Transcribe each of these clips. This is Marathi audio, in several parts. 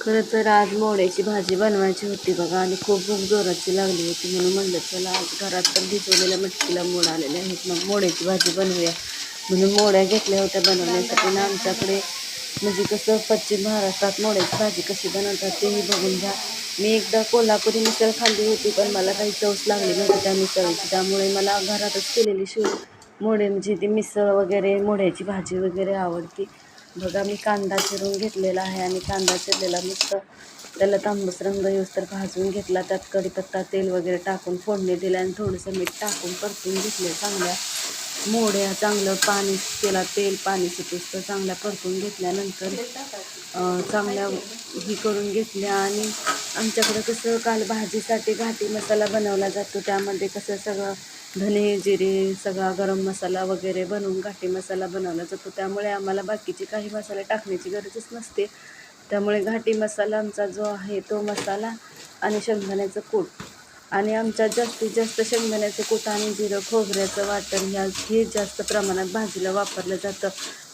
खरं तर आज मोड्याची भाजी बनवायची होती बघा, आणि खूप भूक जोराची लागली होती, म्हणून म्हणलं चला आज घरात तर भिजवलेल्या मटकीला मोड आलेले आहेत, मग मोड्याची भाजी बनवूया म्हणून मोड्या घेतल्या होत्या बनवण्यासाठी. ना आमच्याकडे म्हणजे कसं पश्चिम महाराष्ट्रात मोड्याची भाजी कशी बनवतात तेही बघून घ्या. मी एकदा कोल्हापुरी मिसळ खाल्ली होती, पण मला काही चवच लागली नव्हती त्या मिसळीची, त्यामुळे मला घरातच केलेली मोडे म्हणजे ती मिसळ वगैरे मोड्याची भाजी वगैरे आवडते. बघा मी कांदा चिरून घेतलेला आहे, आणि कांदा चिरलेला मस्त त्याला तांबूस रंग येऊस्तर भाजून घेतला. त्यात कढीपत्ता तेल वगैरे टाकून फोडणी दिल्या, आणि थोडंसं मीठ टाकून परतून घेतले. चांगल्या मोड्या चांगलं पाणी त्याला तेल पाणी सुटूस्तर चांगल्या परतून घेतल्यानंतर चांगल्या ही करून घेतल्या. आणि आमच्याकडं कसं काल भाजीसाठी घाटी मसाला बनवला जातो, त्यामध्ये कसं सगळं धने जिरे सगळा गरम मसाला वगैरे बनवून घाटी मसाला बनवला जातो, त्यामुळे आम्हाला बाकीचे काही मसाले टाकण्याची गरजच नसते. त्यामुळे घाटी मसाला आमचा जो आहे तो मसाला आणि शेंगदाण्याचं कूट, आणि आमच्यात जास्तीत जास्त शेंगदाण्याचं कूट आणि जिरं खोबऱ्याचं वाटण हे जास्त प्रमाणात भाजीला वापरलं जातं.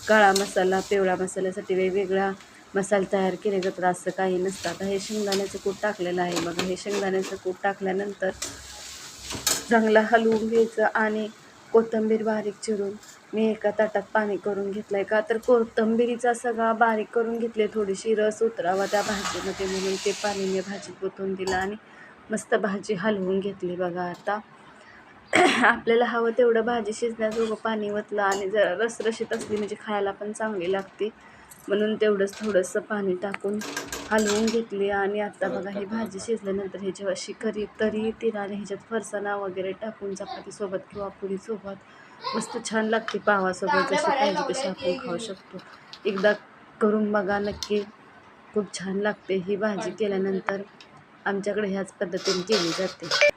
काळा मसाला पिवळ्या मसाल्यासाठी वेगवेगळा मसाले तयार केले जातात, असं काही नसतं. आता हे शेंगदाण्याचं कूट टाकलेलं आहे बघा. हे शेंगदाण्याचं कूट टाकल्यानंतर चांगला हलवून घ्यायचं, आणि कोथिंबीर बारीक चिरून मी एका ताटात पाणी करून घेतलं आहे. का तर कोथिंबीरीचा सगळा बारीक करून घेतले, थोडीशी रस उतरावा त्या भाजीमध्ये, म्हणून ते पाणी मी भाजीत ओतून दिलं आणि मस्त भाजी हलवून घेतली बघा. आता आपल्याला हवं तेवढं भाजी शिजण्याजोगं पाणी ओतलं, आणि जरा रसरशीत असली म्हणजे खायला पण चांगली लागते, म्हणून तेवढंच थोडंसं पाणी टाकून हलवून घेतली. आणि आता बघा ही भाजी शिजल्यानंतर ह्याची अशी तरी येते, आणि ह्याच्यात फरसाणा वगैरे टाकून चपातीसोबत किंवा पुरीसोबत मस्त छान लागते. पावासोबत जशी पाहिजे तशी आपण खाऊ शकतो. एकदा करून बघा नक्की, खूप छान लागते ही भाजी. केल्यानंतर आमच्याकडे ह्याच पद्धतीने केली जाते.